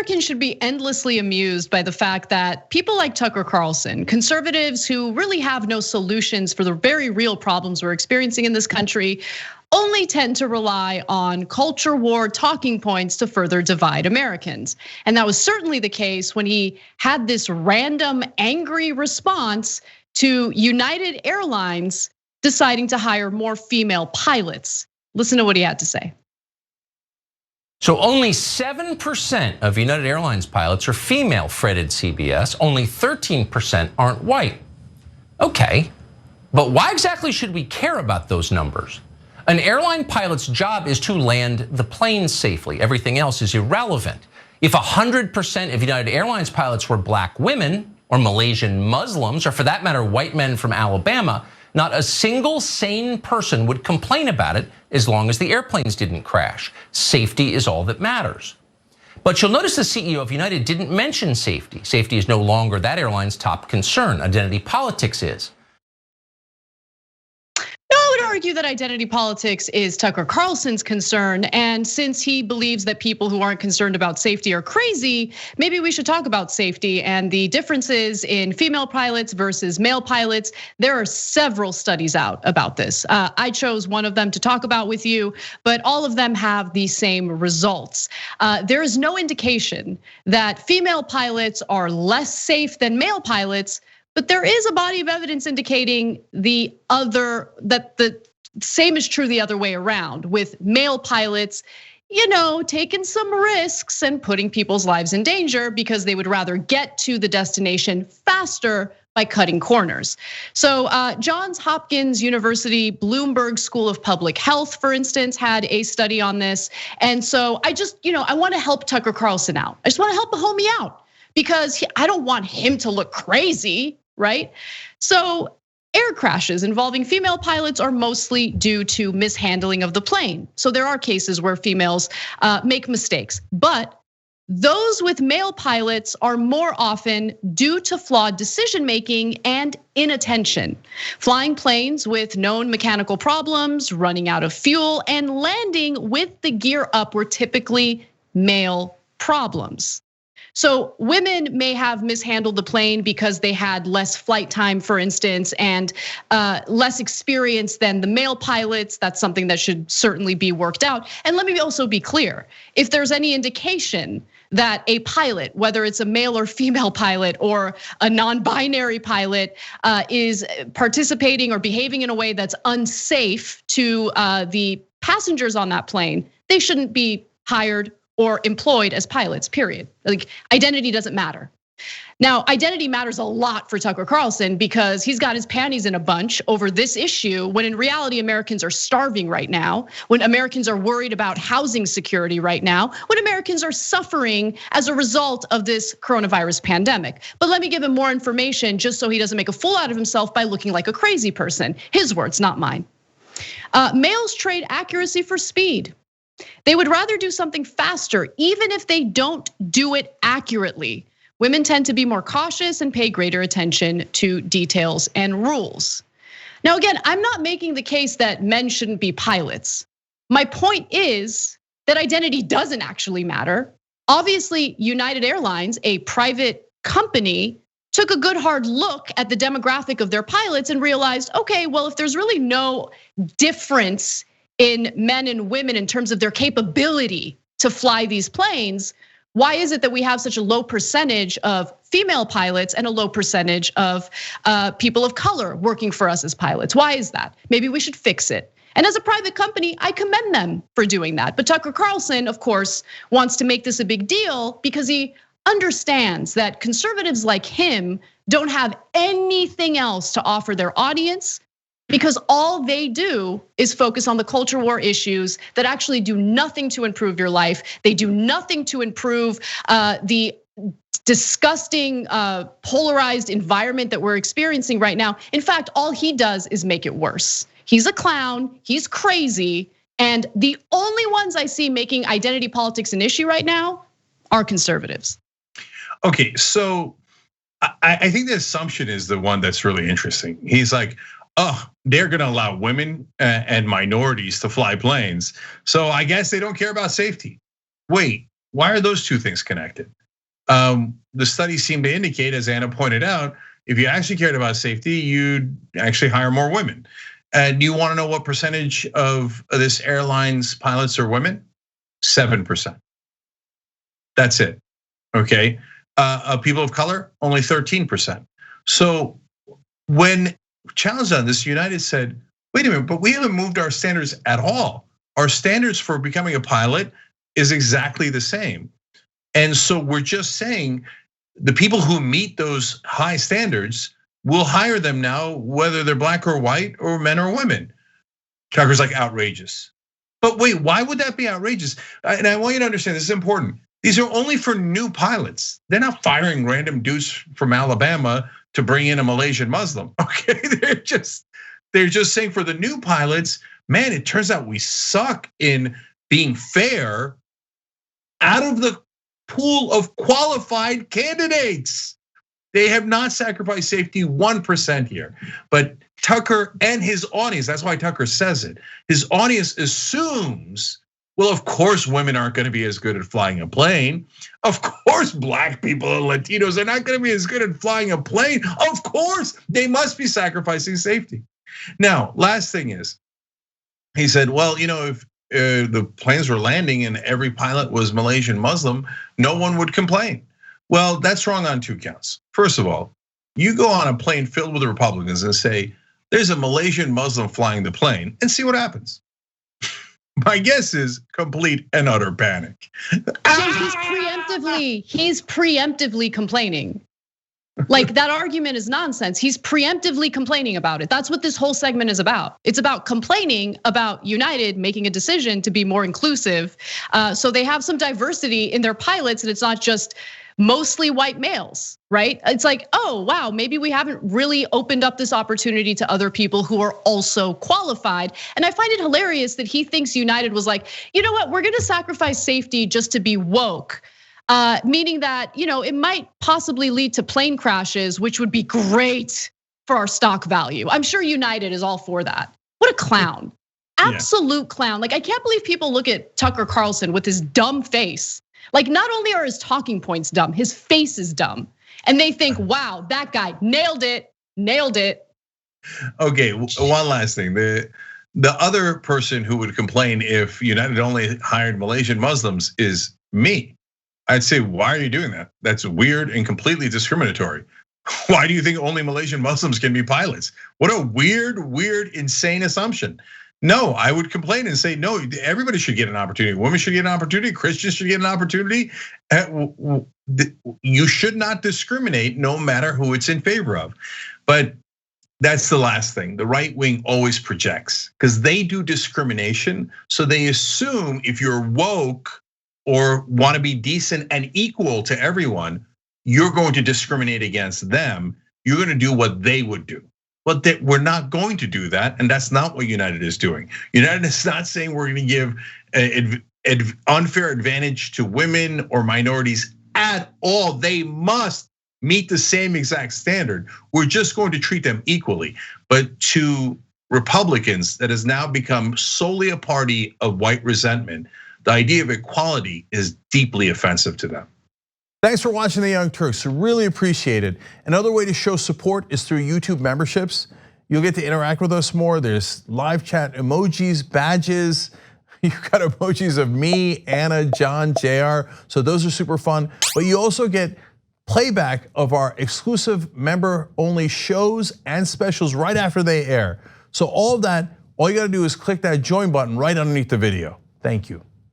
Americans should be endlessly amused by the fact that people like Tucker Carlson, conservatives who really have no solutions for the very real problems we're experiencing in this country, only tend to rely on culture war talking points to further divide Americans. And that was certainly the case when he had this random angry response to United Airlines deciding to hire more female pilots. Listen to what he had to say. So only 7% of United Airlines pilots are female, fretted CBS. Only 13% aren't white. Okay, but why exactly should we care about those numbers? An airline pilot's job is to land the plane safely. Everything else is irrelevant. If 100% of United Airlines pilots were black women or Malaysian Muslims, or for that matter, white men from Alabama, not a single sane person would complain about it as long as the airplanes didn't crash. Safety is all that matters. But you'll notice the CEO of United didn't mention safety. Safety is no longer that airline's top concern. Identity politics is. I would argue that identity politics is Tucker Carlson's concern. And since he believes that people who aren't concerned about safety are crazy, maybe we should talk about safety and the differences in female pilots versus male pilots. There are several studies out about this. I chose one of them to talk about with you, but all of them have the same results. There is no indication that female pilots are less safe than male pilots. But there is a body of evidence indicating that the same is true the other way around, with male pilots, taking some risks and putting people's lives in danger because they would rather get to the destination faster by cutting corners. So Johns Hopkins University Bloomberg School of Public Health, for instance, had a study on this. And so I want to help Tucker Carlson out. I just want to help a homie out because I don't want him to look crazy. Right? So air crashes involving female pilots are mostly due to mishandling of the plane. So there are cases where females make mistakes, but those with male pilots are more often due to flawed decision-making and inattention. Flying planes with known mechanical problems, running out of fuel, and landing with the gear up were typically male problems. So women may have mishandled the plane because they had less flight time, for instance, and less experience than the male pilots. That's something that should certainly be worked out. And let me also be clear, if there's any indication that a pilot, whether it's a male or female pilot or a non-binary pilot, is participating or behaving in a way that's unsafe to the passengers on that plane, they shouldn't be hired or employed as pilots, period. Like, identity doesn't matter. Now, identity matters a lot for Tucker Carlson because he's got his panties in a bunch over this issue, when in reality, Americans are starving right now, when Americans are worried about housing security right now, when Americans are suffering as a result of this coronavirus pandemic. But let me give him more information just so he doesn't make a fool out of himself by looking like a crazy person. His words, not mine. Males trade accuracy for speed. They would rather do something faster, even if they don't do it accurately. Women tend to be more cautious and pay greater attention to details and rules. Now, again, I'm not making the case that men shouldn't be pilots. My point is that identity doesn't actually matter. Obviously, United Airlines, a private company, took a good hard look at the demographic of their pilots and realized, okay, well, if there's really no difference in men and women in terms of their capability to fly these planes, why is it that we have such a low percentage of female pilots and a low percentage of people of color working for us as pilots? Why is that? Maybe we should fix it. And as a private company, I commend them for doing that. But Tucker Carlson, of course, wants to make this a big deal because he understands that conservatives like him don't have anything else to offer their audience, because all they do is focus on the culture war issues that actually do nothing to improve your life. They do nothing to improve the disgusting polarized environment that we're experiencing right now. In fact, all he does is make it worse. He's a clown, he's crazy, and the only ones I see making identity politics an issue right now are conservatives. Okay, so I think the assumption is the one that's really interesting. He's like, oh, they're gonna allow women and minorities to fly planes, so I guess they don't care about safety. Wait, why are those two things connected? The studies seem to indicate, as Anna pointed out, if you actually cared about safety, you'd actually hire more women. And you want to know what percentage of this airline's pilots are women? 7%. That's it. Okay. People of color, only 13%. So when challenged on this, United said, wait a minute, but we haven't moved our standards at all. Our standards for becoming a pilot is exactly the same. And so we're just saying the people who meet those high standards, we'll hire them now, whether they're black or white or men or women. Tucker's like, outrageous. But wait, why would that be outrageous? And I want you to understand, this is important. These are only for new pilots. They're not firing random dudes from Alabama to bring in a Malaysian Muslim, okay? They're just saying for the new pilots, man, it turns out we suck in being fair out of the pool of qualified candidates. They have not sacrificed safety 1% here. But Tucker and his audience, that's why Tucker says it, his audience assumes, well, of course women aren't gonna be as good at flying a plane. Of course black people and Latinos are not gonna be as good at flying a plane. Of course, they must be sacrificing safety. Now, last thing is, he said, well, if the planes were landing and every pilot was Malaysian Muslim, no one would complain. Well, that's wrong on 2 counts. First of all, you go on a plane filled with Republicans and say, there's a Malaysian Muslim flying the plane, and see what happens. My guess is complete and utter panic. So he's preemptively complaining. Like that argument is nonsense. He's preemptively complaining about it. That's what this whole segment is about. It's about complaining about United making a decision to be more inclusive. So they have some diversity in their pilots, and it's not just mostly white males, right? It's like, oh, wow, maybe we haven't really opened up this opportunity to other people who are also qualified. And I find it hilarious that he thinks United was like, you know what, we're gonna sacrifice safety just to be woke. Meaning that, it might possibly lead to plane crashes, which would be great for our stock value. I'm sure United is all for that. What a clown, absolute clown. Like, I can't believe people look at Tucker Carlson with his dumb face. Like, not only are his talking points dumb, his face is dumb. And they think, wow, that guy nailed it. Okay, one last thing. The other person who would complain if United only hired Malaysian Muslims is me. I'd say, why are you doing that? That's weird and completely discriminatory. Why do you think only Malaysian Muslims can be pilots? What a weird, insane assumption. No, I would complain and say, no, everybody should get an opportunity. Women should get an opportunity. Christians should get an opportunity. You should not discriminate no matter who it's in favor of. But that's the last thing. The right wing always projects because they do discrimination. So they assume if you're woke or want to be decent and equal to everyone, you're going to discriminate against them. You're going to do what they would do. But we're not going to do that, and that's not what United is doing. United is not saying we're going to give an unfair advantage to women or minorities at all. They must meet the same exact standard. We're just going to treat them equally. But to Republicans, that has now become solely a party of white resentment, the idea of equality is deeply offensive to them. Thanks for watching The Young Turks, really appreciate it. Another way to show support is through YouTube memberships. You'll get to interact with us more. There's live chat emojis, badges. You've got emojis of me, Anna, John, JR. So those are super fun. But you also get playback of our exclusive member-only shows and specials right after they air. So all of that, all you gotta do is click that join button right underneath the video. Thank you.